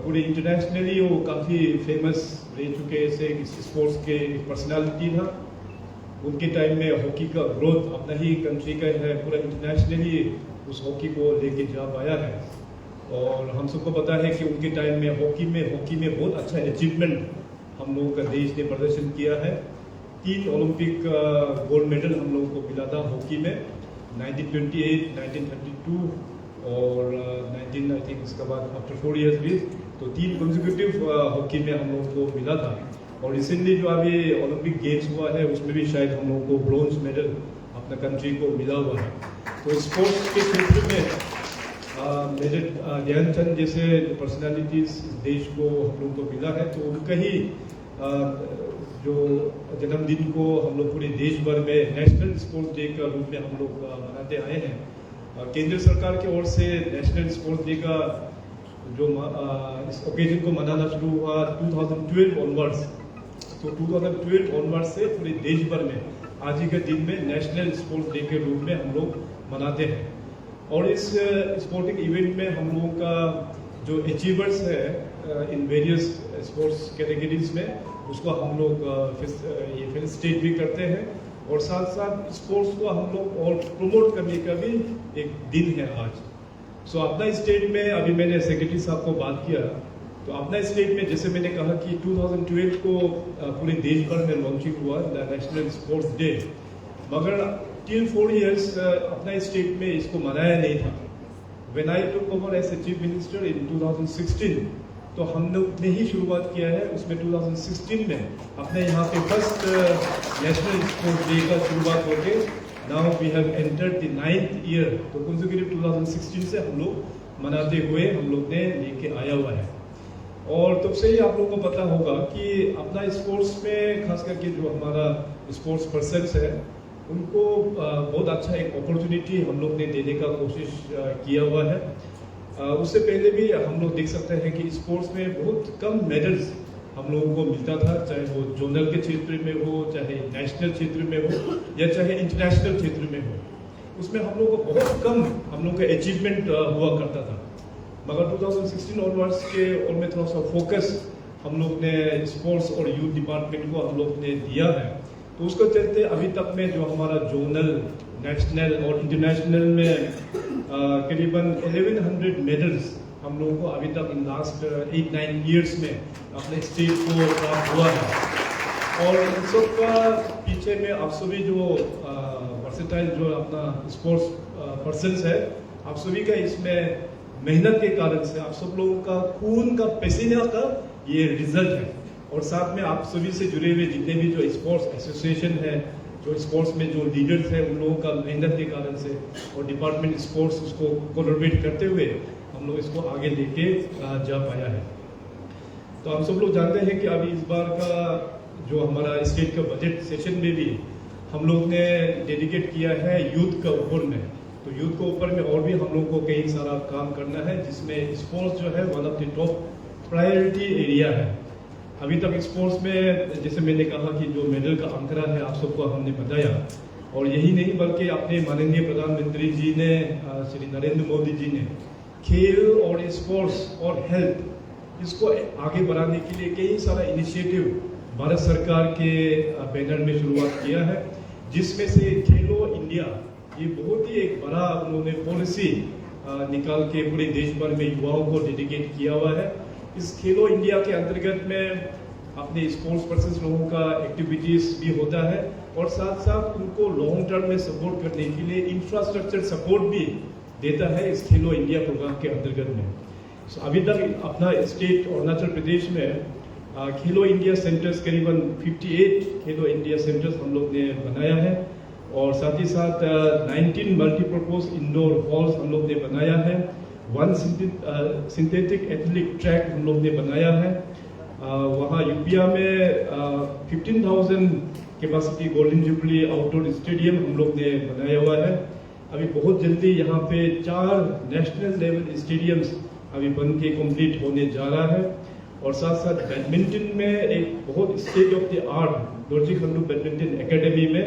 पूरे इंटरनेशनली वो काफ़ी फेमस रह चुके ऐसे इस स्पोर्ट्स के पर्सनालिटी था। उनके टाइम में हॉकी का ग्रोथ अपना ही कंट्री का है, पूरा इंटरनेशनली उस हॉकी को लेके जा पाया है। और हम सबको पता है कि उनके टाइम में हॉकी में बहुत अच्छा अचीवमेंट हम लोगों का देश ने प्रदर्शन किया है। 3 ओलंपिक गोल्ड मेडल हम लोगों को मिला था हॉकी में, 1928, 1932 और 19 आई थिंक इसके बाद आफ्टर 4 इयर्स भी, तो 3 कंसेक्यूटिव हॉकी में हम लोगों को मिला था। और रिसेंटली जो अभी ओलंपिक गेम्स हुआ है उसमें भी शायद हम लोगों को ब्रॉन्ज मेडल अपना कंट्री को मिला हुआ है। तो स्पोर्ट्स के क्षेत्र में मेजर ध्यानचंद जैसे पर्सनालिटीज देश को हम लोगों को मिला है, तो उनका ही जो जन्मदिन को हम लोग पूरे देश भर में नेशनल स्पोर्ट्स डे का रूप में हम लोग मनाते आए हैं। केंद्र सरकार की ओर से नेशनल स्पोर्ट्स डे का जो इस ओकेजन को मनाना शुरू हुआ 2012 ऑनवर्ड्स। तो 2012 ऑनवर्ड्स से पूरे देश भर में आज ही के दिन में नेशनल स्पोर्ट्स डे के रूप में हम लोग मनाते हैं। और इस स्पोर्टिंग इवेंट में हम लोगों का जो अचीवर्स है इन वेरियस स्पोर्ट्स कैटेगरीज में, उसको हम लोग ये फेलिसिटेट भी करते हैं। और साथ साथ स्पोर्ट्स को हम लोग और प्रमोट करने का भी एक दिन है आज। सो अपना स्टेट में, अभी मैंने सेक्रेटरी साहब को बात किया, तो अपना स्टेट में जैसे मैंने कहा कि 2012 को पूरे देश भर में लॉन्चिंग हुआ नेशनल स्पोर्ट्स डे, मगर टिल 4 इयर्स अपना स्टेट में इसको मनाया नहीं था। When I took over as chief minister in 2016, तो हमने उतने ही शुरुआत किया है। उसमें 2016 में अपने यहाँ पे फर्स्ट नेशनल स्पोर्ट्स डे का शुरुआत होके now we have entered the 9th year. तो कंसेक्यूटिव 2016 से हम लोग मनाते हुए हम लोग ने लेके आया हुआ है। और तब से ही आप लोगों को पता होगा कि अपना स्पोर्ट्स में खास करके जो हमारा स्पोर्ट्स पर्सन्स है उनको बहुत अच्छा एक अपॉर्चुनिटी हम लोग ने देने का कोशिश किया हुआ है। उससे पहले भी हम लोग देख सकते हैं कि स्पोर्ट्स में बहुत कम मेडल्स हम लोगों को मिलता था, चाहे वो जोनल के क्षेत्र में हो, चाहे नेशनल क्षेत्र में हो, या चाहे इंटरनेशनल क्षेत्र में हो। उसमें हम लोग को बहुत कम हम लोग का अचीवमेंट हुआ करता था। मगर 2016 ऑनवर्ड्स के और में थोड़ा सा फोकस हम लोग ने स्पोर्ट्स और यूथ डिपार्टमेंट को हम लोग ने दिया है। तो उसको चलते अभी तक में जो हमारा जोनल, नेशनल और इंटरनेशनल में करीबन 1100 मेडल्स हम लोगों को अभी तक इन लास्ट 8-9 ईयर्स में अपने स्टेट को प्राप्त हुआ है। और इन सब का पीछे में आप सभी जो वर्सेटाइल जो अपना स्पोर्ट्स पर्सन्स है, आप सभी का इसमें मेहनत के कारण से, आप सब लोगों का खून का पसीना का ये रिजल्ट है। और साथ में आप सभी से जुड़े हुए जितने भी जो स्पोर्ट्स एसोसिएशन है, जो स्पोर्ट्स में जो लीडर्स हैं, उन लोगों का मेहनत के कारण से और डिपार्टमेंट स्पोर्ट्स उसको कोलैबोरेट करते हुए हम लोग इसको आगे लेके जा पाया है। तो हम सब लोग जानते हैं कि अभी इस बार का जो हमारा स्टेट का बजट सेशन में भी हम लोग ने डेडिकेट किया है यूथ का ऊपर में। तो यूथ के ऊपर में और भी हम लोग को कई सारा काम करना है, जिसमें स्पोर्ट्स जो है one of the top priority area है। अभी तक स्पोर्ट्स में जैसे मैंने कहा कि जो मेडल का आंकड़ा है आप सबको हमने बताया, और यही नहीं बल्कि अपने माननीय प्रधानमंत्री जी ने, श्री नरेंद्र मोदी जी ने खेल और स्पोर्ट्स और हेल्थ इसको आगे बढ़ाने के लिए कई सारा इनिशिएटिव भारत सरकार के बैनर में शुरुआत किया है, जिसमें से खेलो इंडिया ये बहुत ही एक बड़ा उन्होंने पॉलिसी निकाल के पूरे देश भर में युवाओं को डेडिकेट किया हुआ है। इस खेलो इंडिया के अंतर्गत में अपने स्पोर्ट्स पर्सन लोगों का एक्टिविटीज भी होता है, और साथ साथ उनको लॉन्ग टर्म में सपोर्ट करने के लिए इंफ्रास्ट्रक्चर सपोर्ट भी देता है इस खेलो इंडिया प्रोग्राम के अंतर्गत में। अभी तक अपना स्टेट अरुणाचल प्रदेश में खेलो इंडिया सेंटर्स करीबन 58 खेलो इंडिया सेंटर्स हम लोग ने बनाया है, और साथ ही साथ 19 मल्टीपर्पज इंडोर हॉल्स हम लोग ने बनाया है। 1 सिंथेटिक एथलेटिक ट्रैक हम लोग ने बनाया है। वहाँ यूपिया में 15,000 capacity golden jubilee outdoor stadium हम लोग ने बनाया हुआ है। अभी बहुत जल्दी यहाँ पे 4 नेशनल लेवल स्टेडियम्स अभी बन के कंप्लीट होने जा रहा है। और साथ साथ बैडमिंटन में एक बहुत state of the art Dorjee Khandu badminton academy में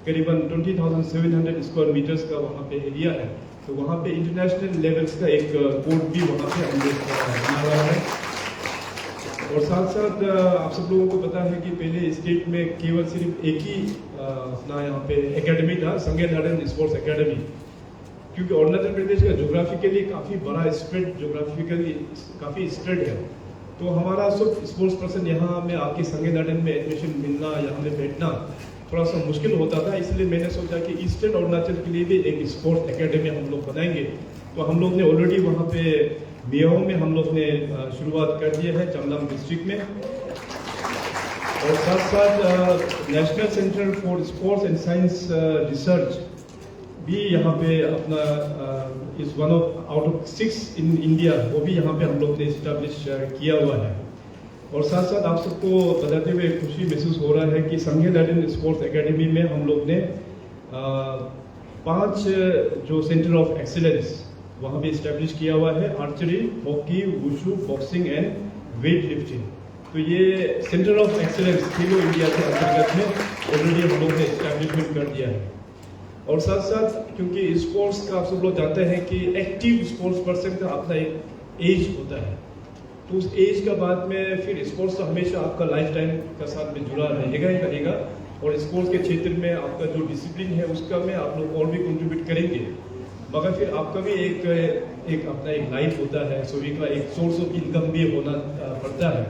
करीबन 20,700 स्क्वायर मीटर्स का वहाँ पे एरिया है। तो वहाँ पे इंटरनेशनल लेवल्स का एक कोर्ट भी वहाँ पे हम लोग बना रहा है। साथ साथ आप सब लोगों को पता है कि पहले स्टेट में केवल सिर्फ एक ही अपना यहाँ पे एकेडमी था, संगे नाडन स्पोर्ट्स एकेडमी। क्योंकि अरुणाचल प्रदेश का जोग्राफिकली काफ़ी बड़ा स्प्रेड, जोग्राफिकली काफ़ी स्प्रेड है, तो हमारा सब स्पोर्ट्स पर्सन यहाँ में आके संगे नाडन में एडमिशन मिलना, यहाँ में बैठना थोड़ा सा मुश्किल होता था। इसलिए मैंने सोचा कि ईस्टर्न अरुणाचल के लिए भी एक स्पोर्ट्स एकेडमी हम लोग बनाएंगे। तो हम लोग ने ऑलरेडी वहाँ पे मियाओ में हम लोग ने शुरुआत कर दिया है, चांगलांग डिस्ट्रिक्ट में। और साथ साथ national centre for sports and science research भी यहाँ पे अपना इस one of out of 6 in India, वो भी यहाँ पे हम लोग ने इस्टेब्लिश किया हुआ है। और साथ साथ आप सबको बताते हुए खुशी महसूस हो रहा है कि संगे नाडन स्पोर्ट्स एकेडमी में हम लोग ने 5 जो सेंटर ऑफ एक्सीलेंस वहाँ पे इस्टेब्लिश किया हुआ है, archery, hockey, wushu, boxing and weight lifting. तो ये centre of excellence Khelo India के अंतर्गत में ऑलरेडी हम लोग ने इस्टेब्लिशमेंट कर दिया है। और साथ साथ क्योंकि स्पोर्ट्स का आप सब लोग जानते हैं कि एक्टिव स्पोर्ट्स पर्सन का अपना एक एज होता है, तो उस एज का बाद में फिर स्पोर्ट्स तो हमेशा आपका लाइफ टाइम का साथ में जुड़ा रहेगा ही रहेगा। और स्पोर्ट्स के क्षेत्र में आपका जो डिसिप्लिन है उसका में आप लोग और भी कंट्रीब्यूट करेंगे, मगर फिर आपका भी एक अपना एक लाइफ होता है, सभी का एक सोर्स ऑफ इनकम भी होना पड़ता है।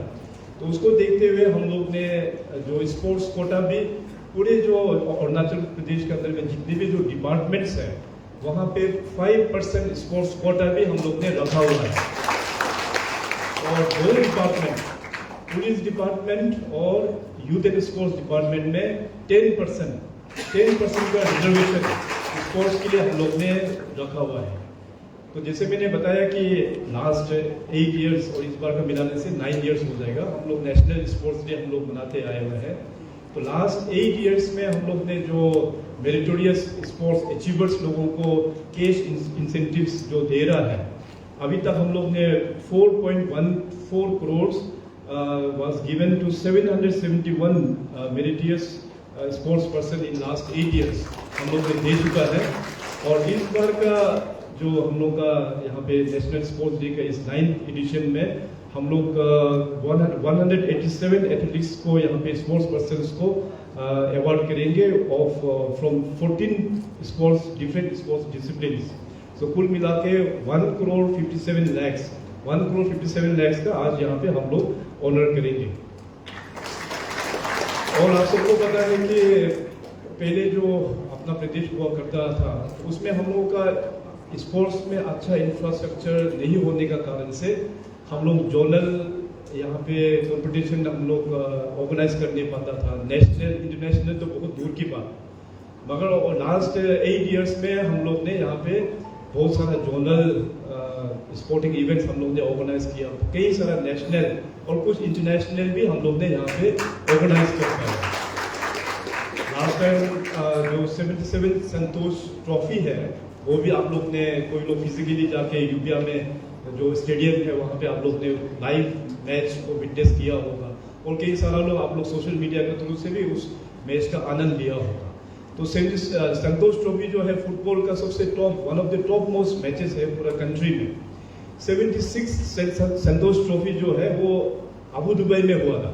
तो उसको देखते हुए हम लोग ने जो स्पोर्ट्स कोटा भी पूरे जो अरुणाचल प्रदेश के अंदर में जितने भी जो डिपार्टमेंट्स हैं वहाँ पे 5% स्पोर्ट्स कोटा भी हम लोग ने रखा हुआ है। और 2 डिपार्टमेंट, पुलिस डिपार्टमेंट और यूथ एंड स्पोर्ट्स डिपार्टमेंट में 10% का रिजर्वेशन स्पोर्ट्स के लिए हम लोग ने रखा हुआ है। तो जैसे मैंने बताया कि लास्ट 8 इयर्स और इस बार का मिलाने से 9 इयर्स हो जाएगा, हम लोग नेशनल स्पोर्ट्स डे हम लोग मनाते आए हुए हैं। तो लास्ट 8 इयर्स में हम लोग ने जो मेरिटोरियस स्पोर्ट्स अचीवर्स लोगों को कैश इंसेंटिव्स जो दे रहा है, अभी तक हम लोग ने 4.14 crore was given to 771 meritorious sports person in last 8 years हम लोग ने दे चुका है। और इस बार का जो हम लोग का यहाँ पे नेशनल स्पोर्ट्स डे का इस 9th एडिशन में हम लोग 187 एथलीट्स को यहाँ पे स्पोर्ट्स पर्सन्स को अवार्ड करेंगे of from 14 sports different sports disciplines. तो कुल मिला के 1 करोड़ 57 लाख का आज यहाँ पे हम लोग ऑनर करेंगे। और आप सबको पता है कि पहले जो अपना प्रदेश हुआ करता था उसमें हम लोगों का स्पोर्ट्स में अच्छा इंफ्रास्ट्रक्चर नहीं होने का कारण से हम लोग जोनल यहाँ पे कंपटीशन हम लोग ऑर्गेनाइज कर नहीं पाता था, नेशनल इंटरनेशनल तो बहुत दूर की बात। मगर लास्ट 8 इयर्स में हम लोग ने यहाँ पे बहुत सारा जोनल स्पोर्टिंग इवेंट्स हम लोग ने ऑर्गेनाइज किया, कई सारा नेशनल और कुछ इंटरनेशनल भी हम लोग ने यहाँ पे ऑर्गेनाइज कर पाया। लास्ट टाइम जो 77 संतोष ट्रॉफी है वो भी आप लोग ने, कोई लोग फिजिकली जाके यूपिया में जो स्टेडियम है वहाँ पे आप लोग ने लाइव मैच को विटनेस किया होगा, और कई सारा लोग आप लोग सोशल मीडिया के थ्रू से भी उस मैच का आनंद लिया होगा। तो संतोष ट्रॉफी जो है फुटबॉल का सबसे top, one of the top most matches है पूरा कंट्री में। 76 संतोष ट्रॉफी जो है वो अबू दुबई में हुआ था,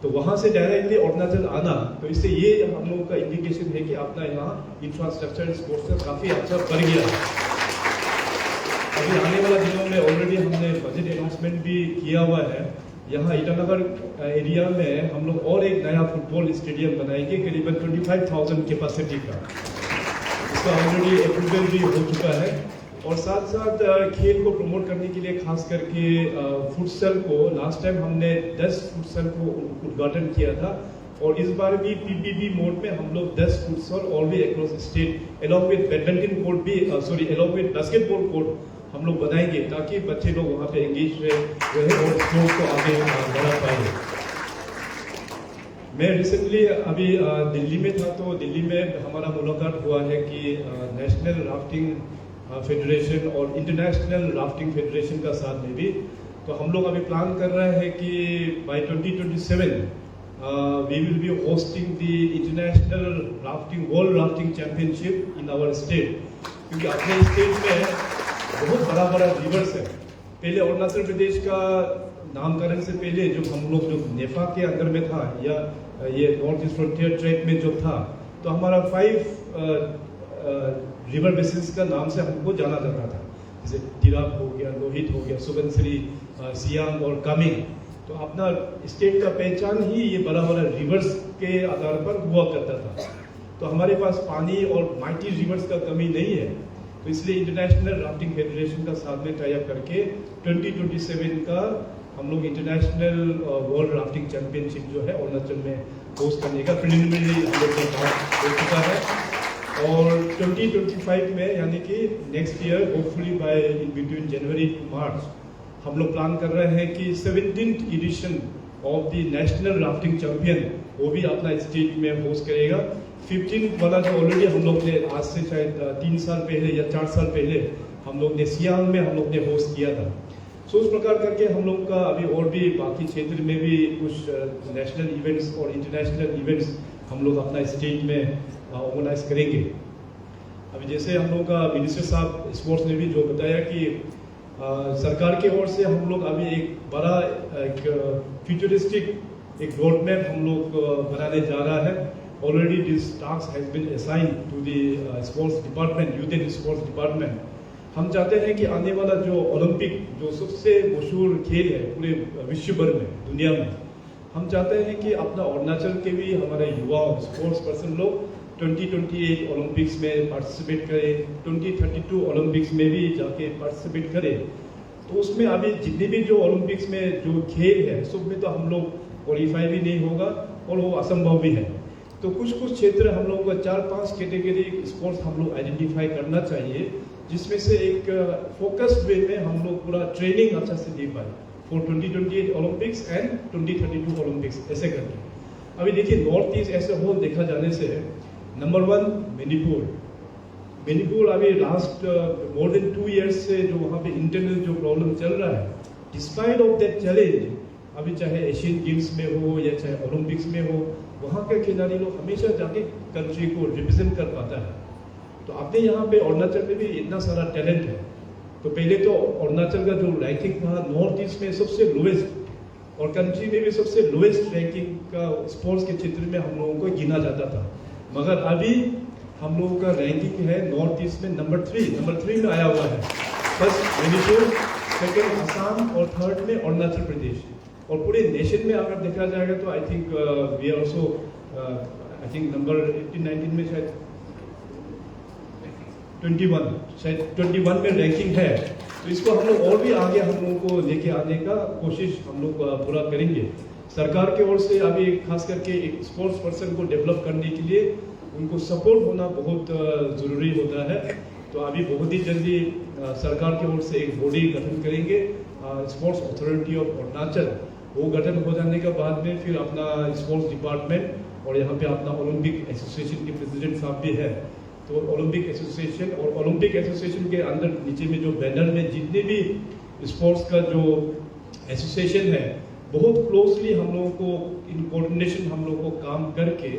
तो वहां से डायरेक्टली अरुणाचल आना, तो इससे ये हम लोगों का इंडिकेशन है कि अपना यहाँ इंफ्रास्ट्रक्चर स्पोर्ट्स का काफी अच्छा बढ़ गया है। अभी आने वाला दिनों में ऑलरेडी हमने बजट अनाउंसमेंट भी किया हुआ है। यहाँ ईटानगर एरिया में हम लोग और एक नया फुटबॉल स्टेडियम बनाएंगे करीबन 25,000 कैपेसिटी का, इसका ऑलरेडी अप्रूवल भी हो चुका है। और साथ साथ खेल को प्रमोट करने के लिए खास करके फुटसल को, लास्ट टाइम हमने 10 फुटसल को उद्घाटन किया था, और इस बार भी पीपीबी मोड में हम लोग 10 फुटसल और भी across state along with badminton court भी अलॉन्ग विद बास्केटबॉल कोर्ट हम लोग बनाएंगे, ताकि बच्चे लोग वहाँ पे एंगेज रहे और स्पोर्ट्स को आगे बढ़ा पाए। मैं रिसेंटली अभी दिल्ली में था, तो दिल्ली में हमारा मुलाकात हुआ है कि नेशनल राफ्टिंग फेडरेशन और इंटरनेशनल राफ्टिंग फेडरेशन का साथ में भी, तो हम लोग अभी प्लान कर रहे हैं कि bye 2027 we will be hosting the international rafting world rafting championship in our state। क्योंकि अपने स्टेट में बहुत बड़ा बड़ा रिवर्स है, पहले अरुणाचल प्रदेश का नामकरण से पहले जो हम लोग जो नेफा के अंदर में था या ये नॉर्थ ईस्ट फ्रंटियर ट्रैक में जो था, तो हमारा 5 रिवर बेसिन्स का नाम से हमको जाना जाता था, जैसे तिराप हो गया, लोहित हो गया, सुबनसिरी, सियांग और कामेंग। तो अपना स्टेट का पहचान ही ये बड़ा बड़ा रिवर्स के आधार पर हुआ करता था। तो हमारे पास पानी और माइटी रिवर्स का कमी नहीं है, तो इसलिए इंटरनेशनल राफ्टिंग फेडरेशन का साथ में टाई अप करके 2027 का हम लोग इंटरनेशनल वर्ल्ड राफ्टिंग चैंपियनशिप जो है अरुणाचल में होस्ट करने का प्रिलिमिनरी हम लोग का काम हो चुका है। और 2025 में यानी कि next year hopefully by in between January to March हम लोग प्लान कर रहे हैं कि 17th edition of the national rafting champion वो भी अपना स्टेट में होस्ट करेगा। 15 वाला जो ऑलरेडी हम लोग ने आज से शायद 3 साल पहले या 4 साल पहले हम लोग ने सियांग में हम लोग ने होस्ट किया था। सो उस प्रकार करके हम लोग का अभी और भी बाकी क्षेत्र में भी कुछ नेशनल इवेंट्स और इंटरनेशनल इवेंट्स हम लोग अपना स्टेट में ऑर्गेनाइज करेंगे। अभी जैसे हम लोग का मिनिस्टर साहब स्पोर्ट्स ने भी जो बताया कि सरकार की ओर से हम लोग अभी एक बड़ा एक फ्यूचरिस्टिक एक रोड मैप हम लोग बनाने जा रहा है। Already this task has been assigned to the sports department, youth and sports department. हम चाहते हैं कि आने वाला जो ओलंपिक जो सबसे मशहूर खेल है पूरे विश्व भर में, दुनिया में, हम चाहते हैं कि अपना अरुणाचल के भी हमारे युवा स्पोर्ट्स पर्सन लोग 2028 ओलंपिक्स में पार्टिसिपेट करें, 2032 ओलंपिक्स में भी जाके पार्टिसिपेट करें। तो उसमें अभी जितने भी जो ओलंपिक्स में जो खेल है सब में तो हम लोग क्वालिफाई भी नहीं होगा और वो असंभव भी है। तो कुछ कुछ क्षेत्र हम लोग को 4-5 कैटेगरी स्पोर्ट्स हम लोग आइडेंटिफाई करना चाहिए, जिसमें से एक फोकस्ड वे में हम लोग पूरा ट्रेनिंग अच्छा से दे पाए फॉर 2028 ओलंपिक्स एंड 2032 ओलंपिक्स ऐसे करके। अभी देखिए नॉर्थ ईस्ट ऐसे होल देखा जाने से नंबर 1 मणिपुर अभी लास्ट मोर देन 2 इयर्स से जो वहाँ पे इंटरनल जो प्रॉब्लम चल रहा है, डिस्पाइट ऑफ दैट चैलेंज, अभी चाहे एशियन गेम्स में हो या चाहे ओलंपिक्स में हो, वहाँ के खिलाड़ी लोग हमेशा जाके कंट्री को रिप्रेजेंट कर पाता है। तो अपने यहाँ पे अरुणाचल में भी इतना सारा टैलेंट है। तो पहले तो अरुणाचल का जो रैंकिंग था नॉर्थ ईस्ट में सबसे लोएस्ट और कंट्री में भी सबसे लोएस्ट रैंकिंग का स्पोर्ट्स के क्षेत्र में हम लोगों को गिना जाता था। मगर अभी हम लोगों का रैंकिंग है नॉर्थ ईस्ट में नंबर 3 में आया हुआ है। फर्स्ट मणिपुर, सेकंड असम और थर्ड में अरुणाचल प्रदेश। और पूरे नेशन में अगर देखा जाएगा तो I think we are also I think number 18-19 में शायद 21 में रैंकिंग है। तो इसको हम लोग और भी आगे हम लोगों को लेके आने का कोशिश हम लोग पूरा करेंगे। सरकार की ओर से अभी खास करके एक स्पोर्ट्स पर्सन को डेवलप करने के लिए उनको सपोर्ट होना बहुत ज़रूरी होता है। तो अभी बहुत ही जल्दी सरकार की ओर से एक बॉडी गठन करेंगे, स्पोर्ट्स अथॉरिटी ऑफ अरुणाचल। वो गठन हो जाने के बाद में फिर अपना स्पोर्ट्स डिपार्टमेंट और यहाँ पे अपना ओलंपिक एसोसिएशन के प्रेसिडेंट साहब भी है। तो ओलंपिक एसोसिएशन और ओलंपिक एसोसिएशन के अंदर नीचे में जो बैनर में जितने भी स्पोर्ट्स का जो एसोसिएशन है, बहुत क्लोजली हम लोगों को इन कोऑर्डिनेशन हम लोगों को काम करके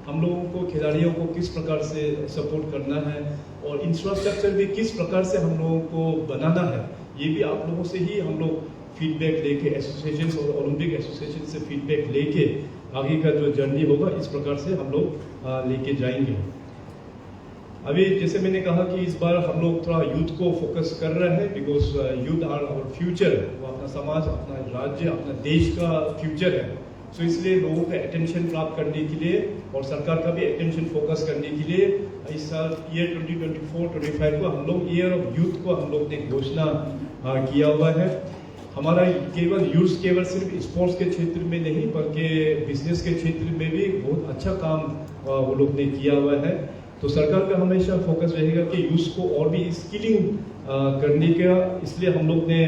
हम लोगों को खिलाड़ियों को किस प्रकार से सपोर्ट करना है और इंफ्रास्ट्रक्चर भी किस प्रकार से हम लोगों को बनाना है, ये भी आप लोगों से ही हम लोग फीडबैक लेके एसोसिएशन और ओलंपिक एसोसिएशन से फीडबैक लेके आगे का जो जर्नी होगा इस प्रकार से हम लोग लेके जाएंगे। अभी जैसे मैंने कहा कि इस बार हम लोग थोड़ा यूथ को फोकस कर रहे हैं, because youth are our future. वो अपना समाज, अपना राज्य, अपना देश का फ्यूचर है। सो इसलिए लोगों का अटेंशन प्राप्त करने के लिए और सरकार का भी अटेंशन फोकस करने के लिए इस साल ईयर 2024-25 को हम लोग ईयर ऑफ यूथ को हम लोग ने घोषणा किया हुआ है। हमारा केवल सिर्फ स्पोर्ट्स के क्षेत्र में नहीं बल्कि बिजनेस के क्षेत्र में भी बहुत अच्छा काम वो लोग ने किया हुआ है। तो सरकार का हमेशा फोकस रहेगा कि यूथ को और भी स्किलिंग करने का, इसलिए हम लोग ने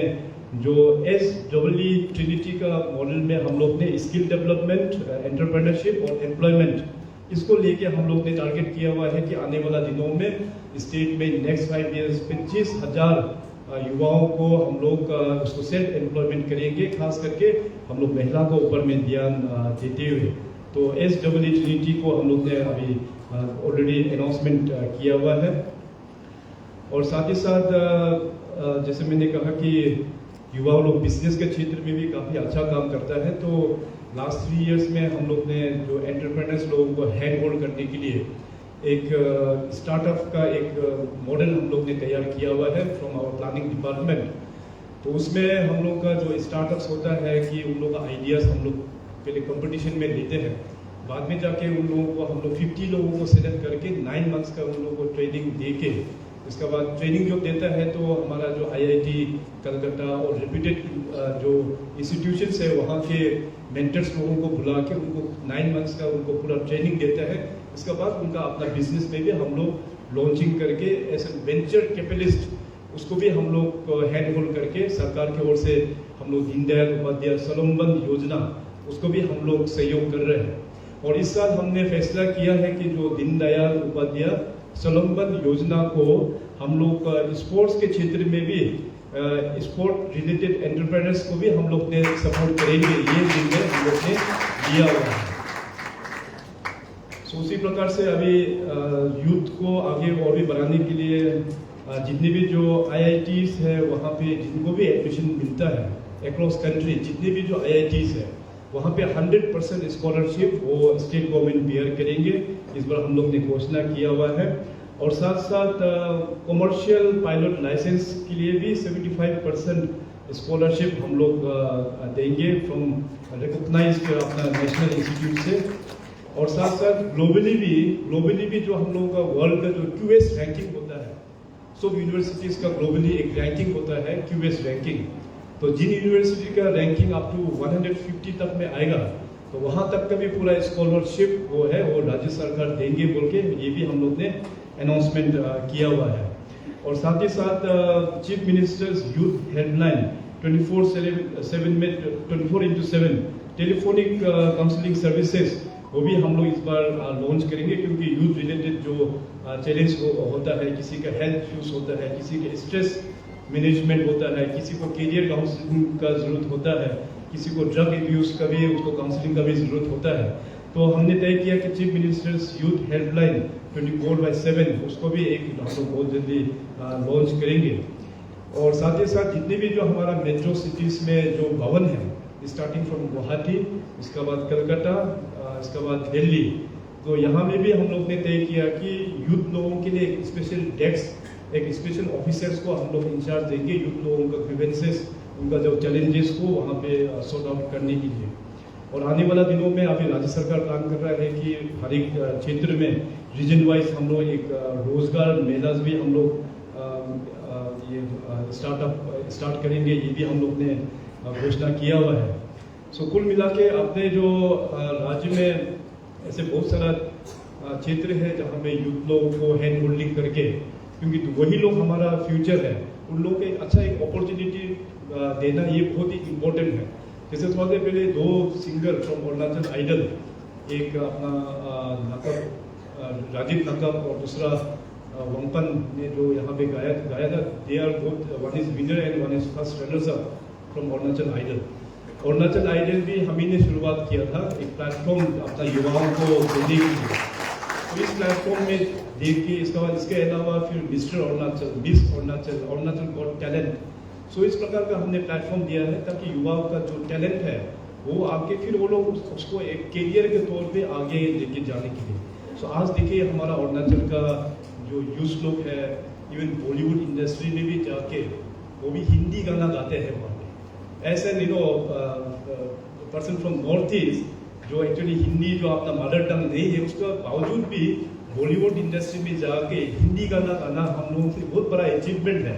जो SEE ट्रिनिटी का मॉडल में हम लोग ने स्किल डेवलपमेंट, एंटरप्रेन्योरशिप और एम्प्लॉयमेंट इसको लेके हम लोग ने टारगेट किया हुआ है कि आने वाला दिनों में स्टेट में नेक्स्ट 5 इयर्स 25,000 युवाओं को हम लोग उसको सेल्फ एम्प्लॉयमेंट करेंगे, खास करके हम लोग महिला को ऊपर में ध्यान देते हुए। तो SEE ट्रिनिटी को हम लोग ने अभी ऑलरेडी अनाउंसमेंट किया हुआ है। और साथ ही साथ जैसे मैंने कहा कि युवा लोग बिजनेस के क्षेत्र में भी काफ़ी अच्छा काम करता है। तो लास्ट 3 इयर्स में हम लोग ने जो एंटरप्रेन्योर्स लोगों को हैंड होल्ड करने के लिए एक स्टार्टअप का एक मॉडल हम लोग ने तैयार किया हुआ है फ्रॉम आवर प्लानिंग डिपार्टमेंट। तो उसमें हम लोग का जो स्टार्टअप्स होता है कि उन लोग का आइडियाज़ हम लोग पहले कंपटीशन में लेते हैं, बाद में जाके उन लोगों को हम लोग 50 लोगों को सिलेक्ट करके 9 मंथ्स का उन लोगों को ट्रेनिंग दे के, इसके बाद ट्रेनिंग जो देता है तो हमारा जो IIT कलकत्ता और रेप्यूटेड जो इंस्टीट्यूशंस है वहाँ के मेंटर्स लोगों को बुला के उनको 9 मंथ्स का उनको पूरा ट्रेनिंग देता है। इसके बाद उनका अपना बिजनेस में भी हम लोग लॉन्चिंग करके एज ए वेंचर कैपिटलिस्ट उसको भी हम लोग हैंड होल्ड करके सरकार की ओर से हम लोग दीनदयाल उपाध्याय स्वलंबन योजना उसको भी हम लोग सहयोग कर रहे हैं। और इस साल हमने फैसला किया है कि जो दीनदयाल उपाध्याय स्वलंबन योजना को हम लोग स्पोर्ट्स के क्षेत्र में भी स्पोर्ट रिलेटेड एंटरप्रेन्योर्स को भी हम लोग ने सपोर्ट करेंगे, ये निर्णय हम लोग ने लिया हुआ है। सो उसी प्रकार से अभी यूथ को आगे और भी बढ़ाने के लिए जितने भी जो IITs है वहाँ पे जिनको भी एडमिशन मिलता है अक्रॉस कंट्री, जितने भी जो IITs है वहाँ पे 100% स्कॉलरशिप वो स्टेट गवर्नमेंट बेयर करेंगे, इस बार हम लोग ने घोषणा किया हुआ है। और साथ साथ कॉमर्शियल पायलट लाइसेंस के लिए भी 75% स्कॉलरशिप हम लोग देंगे फ्रॉम रिकॉग्नाइज्ड अपना नेशनल इंस्टीट्यूट से। और साथ साथ ग्लोबली भी जो हम लोगों का वर्ल्ड का जो QS रैंकिंग होता है, सब यूनिवर्सिटीज का ग्लोबली एक रैंकिंग होता है QS रैंकिंग। तो जिन यूनिवर्सिटी का रैंकिंग अप टू 150 तक में आएगा तो वहाँ तक का भी पूरा स्कॉलरशिप वो है वो राज्य सरकार देंगे बोल के ये भी हम लोग ने अनाउंसमेंट किया हुआ है। और साथ ही साथ chief ministers youth helpline 24/7 telephonic counselling services वो भी हम लोग इस बार लॉन्च करेंगे, क्योंकि यूथ रिलेटेड जो चैलेंज होता है, किसी का हेल्थ इश्यूज होता है, किसी के स्ट्रेस मैनेजमेंट होता है, किसी को करियर काउंसलिंग का जरूरत होता है, किसी को ड्रग एब्यूज का भी उसको काउंसलिंग का भी जरूरत होता है। तो हमने तय किया कि चीफ मिनिस्टर्स यूथ हेल्पलाइन 24/7 उसको भी एक हम लोग बहुत जल्दी लॉन्च करेंगे। और साथ ही साथ जितने भी जो हमारा मेट्रो सिटीज में जो भवन है, स्टार्टिंग फ्रॉम गुवाहाटी, इसके बाद कलकत्ता, इसके बाद दिल्ली, तो यहाँ में भी हम लोग ने तय किया कि यूथ लोगों के लिए एक स्पेशल डेस्क, एक स्पेशल ऑफिसर्स को हम लोग इंचार्ज देंगे यूथ लोगों का ग्रीवेंसेस, उनका जो चैलेंजेस को वहाँ पे सॉर्ट आउट करने के लिए। और आने वाला दिनों में अभी राज्य सरकार प्लान कर रहा है कि हर एक क्षेत्र में रीजन वाइज हम लोग एक रोजगार मेलाज भी हम लोग ये स्टार्ट करेंगे, ये भी हम लोग ने घोषणा किया हुआ है। सो कुल मिला के अपने जो राज्य में ऐसे बहुत सारा क्षेत्र है जहाँ पे यूथ लोगों को हैंड होल्डिंग करके, क्योंकि तो वही लोग हमारा फ्यूचर है, उन लोगों को अच्छा एक अपॉर्चुनिटी देना ये बहुत ही इम्पोर्टेंट है। जैसे थोड़ा देर पहले 2 सिंगर फ्रॉम अरुणाचल आइडल, एक अपना राजीव नकब और दूसरा वंपन ने जो यहाँ पे गाया था, they are both, one is winner and one is first runners up from Arunachal idol. Arunachal idol भी हम ही ने शुरुआत किया था एक प्लेटफॉर्म अपना युवाओं को देने के लिए। तो इस प्लेटफॉर्म में देख के इसके बाद इसके अलावा फिर mister Arunachal, miss Arunachal, Arunachal got talent, so इस प्रकार का हमने प्लेटफॉर्म दिया है ताकि युवाओं का जो टैलेंट है वो आगे फिर वो लोग उसको एक कैरियर के तौर पे आगे लेके जाने के लिए। सो आज देखिए हमारा अरुणाचल का जो यूथ लोग है, इवन बॉलीवुड इंडस्ट्री में भी जाके वो भी हिंदी गाना गाते हैं वहाँ पे। ऐसे पर्सन फ्रॉम नॉर्थ ईस्ट जो एक्चुअली हिंदी जो अपना मदर टंग नहीं है, उसका बावजूद भी बॉलीवुड इंडस्ट्री में जाके हिंदी गाना गाना हम लोगों के बहुत बड़ा अचीवमेंट है।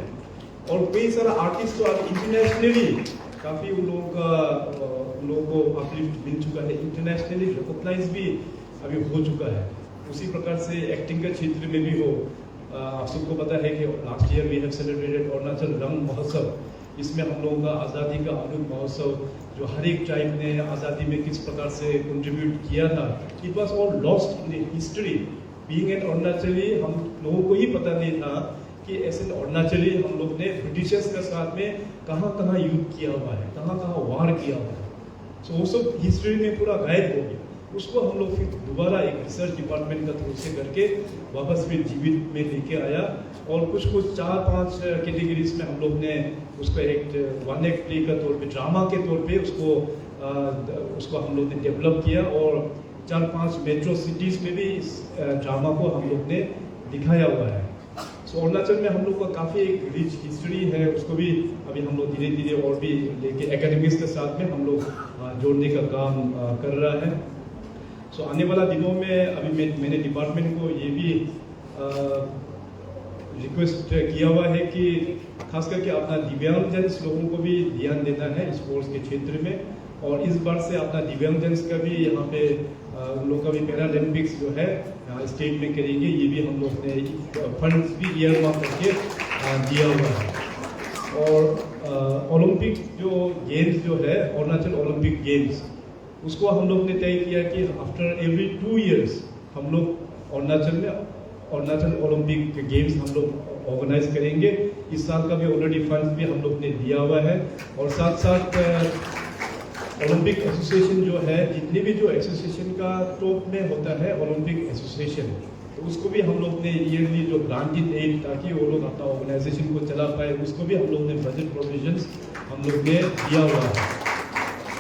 और कई सारा आर्टिस्ट तो आज इंटरनेशनली काफ़ी उन लोगों को अपलिफ्ट मिल चुका है, इंटरनेशनली रिकॉग्नाइज भी अभी हो चुका है। उसी प्रकार से एक्टिंग के क्षेत्र में भी हो, आप सबको पता है कि last year we have celebrated Arunachal Rang Mahotsav. इसमें हम लोगों का आज़ादी का अमृत महोत्सव, जो हर एक ट्राइब ने आज़ादी में किस प्रकार से कंट्रीब्यूट किया था, it was all lost in the history. Being an Arunachali, हम लोगों को ही पता नहीं था कि ऐसे अरुणाचली हम लोग ने ब्रिटिशर्स के साथ में कहाँ कहाँ युद्ध किया हुआ है, कहाँ कहाँ वार किया हुआ है। सो वो सब हिस्ट्री में पूरा गायब हो गया। उसको हम लोग फिर दोबारा एक रिसर्च डिपार्टमेंट का थ्रू से करके वापस फिर जीवित में लेके आया और कुछ 4-5 कैटेगरीज में हम लोग ने उसको एक वन एक्ट प्ले का तौर पे, ड्रामा के तौर पे उसको हम लोग ने डेवलप किया और 4-5 मेट्रो सिटीज़ में भी इस ड्रामा को हम लोग ने दिखाया हुआ है। सो अरुणाचल में हम लोग का काफ़ी एक रिच हिस्ट्री है, उसको भी अभी हम लोग धीरे धीरे और भी लेके एकेडमिक्स के साथ में हम लोग जोड़ने का काम कर रहा है। सो आने वाला दिनों में अभी मैंने डिपार्टमेंट को ये भी रिक्वेस्ट किया हुआ है कि खास करके अपना दिव्यांगजन लोगों को भी ध्यान देना है स्पोर्ट्स के क्षेत्र में, और इस बार से अपना दिव्यांगजन का भी यहाँ पे उन लोग का भी पैरालंपिक्स जो है स्टेट में करेंगे, ये भी हम लोग ने फंड्स भी ईयरमार्क करके दिया हुआ है। और ओलंपिक जो गेम्स जो है अरुणाचल ओलंपिक गेम्स, उसको हम लोग ने तय किया कि आफ्टर एवरी 2 years हम लोग अरुणाचल ओलंपिक गेम्स हम लोग ऑर्गेनाइज करेंगे। इस साल का भी ऑलरेडी फंड्स भी हम लोग ने दिया हुआ है और साथ साथ ओलंपिक एसोसिएशन जो है, जितने भी जो एसोसिएशन का टॉप में होता है ओलंपिक एसोसिएशन, तो उसको भी हम लोग ने ईयरली जो ग्रांटेड एड ताकि वो लोग अपना ऑर्गेनाइजेशन को चला पाए, उसको भी हम लोग ने बजट प्रोविजंस हम लोग ने दिया हुआ है।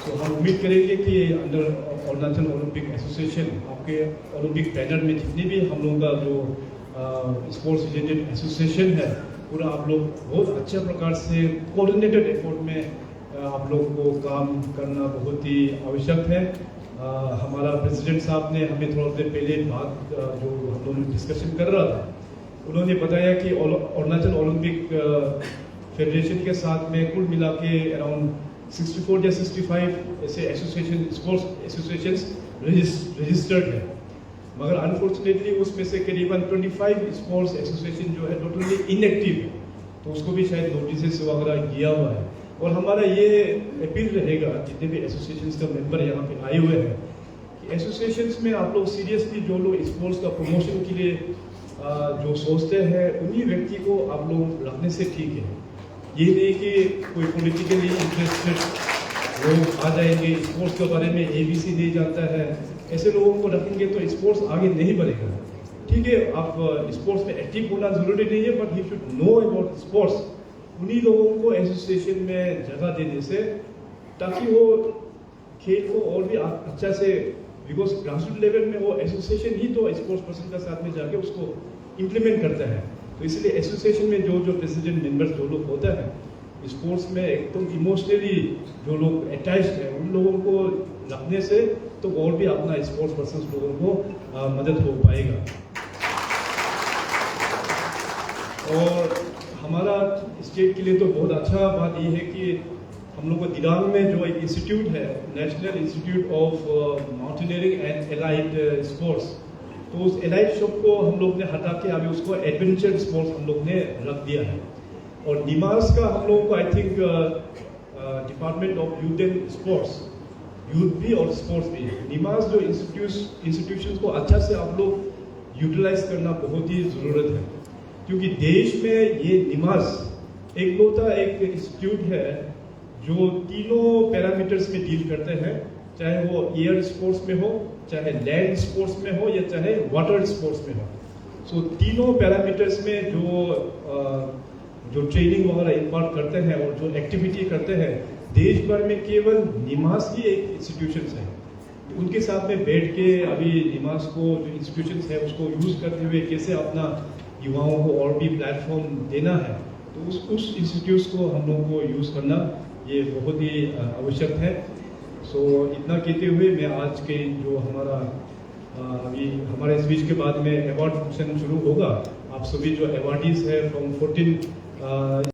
तो हम उम्मीद करेंगे कि अंडर अरुणाचल ओलंपिक एसोसिएशन आपके ओलंपिक बैनर में जितने भी हम लोगों का जो स्पोर्ट्स रिलेटेड एसोसिएशन है, पूरा आप लोग बहुत अच्छे प्रकार से कोऑर्डिनेटेड एफर्ट में आप लोग को काम करना बहुत ही आवश्यक है। हमारा प्रेसिडेंट साहब ने हमें थोड़ा देर पहले बात जो हम लोगों ने डिस्कशन कर रहा था, उन्होंने बताया कि अरुणाचल ओलंपिक फेडरेशन के साथ में कुल मिला के अराउंड 64 या 65 ऐसे एसोसिएशन, स्पोर्ट्स एसोसिएशंस रजिस्टर्ड है, मगर अनफॉर्चुनेटली उसमें से करीबन 25 स्पोर्ट्स एसोसिएशन जो है टोटली इनएक्टिव है, तो उसको भी शायद नोटिस वगैरह दिया हुआ है। और हमारा ये अपील रहेगा जितने भी एसोसिएशंस का मेंबर यहाँ पे आए हुए हैं कि एसोसिएशंस में आप लोग सीरियसली जो लोग स्पोर्ट्स का प्रमोशन के लिए जो सोचते हैं, उन्हीं व्यक्ति को आप लोग रखने से ठीक है। ये नहीं कि कोई पॉलिटिकली इंटरेस्टेड लोग आ जाएंगे, स्पोर्ट्स के बारे में ABC नहीं जानता है, ऐसे लोगों को रखेंगे तो स्पोर्ट्स आगे नहीं बढ़ेगा। ठीक है, आप स्पोर्ट्स में एक्टिव होना जरूरी नहीं है, but he should know about sports. उन्हीं लोगों को एसोसिएशन में जगह देने से, ताकि वो खेल को और भी अच्छा से, बिकॉज ग्रासरूट लेवल में वो एसोसिएशन ही तो स्पोर्ट्स पर्सन का साथ में जाके उसको इम्प्लीमेंट करता है। तो इसलिए एसोसिएशन में जो प्रेसिडेंट मेंबर्स जो लोग होता है, स्पोर्ट्स में एकदम इमोशनली जो लोग अटैच्ड है, उन लोगों को रखने से तो और भी अपना स्पोर्ट्स पर्सन लोगों को मदद हो पाएगा। और हमारा स्टेट के लिए तो बहुत अच्छा बात ये है कि हम लोग को दिरांग में जो एक इंस्टीट्यूट है, national institute of mountaineering and allied sports, तो उस एलाइड शॉप को हम लोग ने हटा के अभी उसको एडवेंचर स्पोर्ट्स हम लोग ने रख दिया है। और निमास का हम लोग को I think department of youth and sports, youth भी और स्पोर्ट्स भी है। निमास जो इंस्टीट्यूशन को अच्छा से आप लोग यूटिलाइज करना बहुत ही ज़रूरत है, क्योंकि देश में ये निमास एक लौता एक इंस्टीट्यूट है जो तीनों पैरामीटर्स में डील करते हैं, चाहे वो एयर स्पोर्ट्स में हो, चाहे लैंड स्पोर्ट्स में हो, या चाहे वाटर स्पोर्ट्स में हो। सो तीनों पैरामीटर्स में जो ट्रेनिंग वगैरह इम्पार्ट करते हैं और जो एक्टिविटी करते हैं, देश भर में केवल निमास ही एक इंस्टीट्यूशन है। उनके साथ में बैठ के अभी निमास को जो इंस्टीट्यूशन है उसको यूज करते हुए कैसे अपना युवाओं को और भी प्लेटफॉर्म देना है, तो उस इंस्टीट्यूट्स को हम लोगों को यूज़ करना ये बहुत ही आवश्यक है। सो इतना कहते हुए मैं आज के जो हमारा अभी हमारे स्पीच के बाद में अवार्ड फंक्शन शुरू होगा, आप सभी जो अवार्डीज है फ्रॉम 14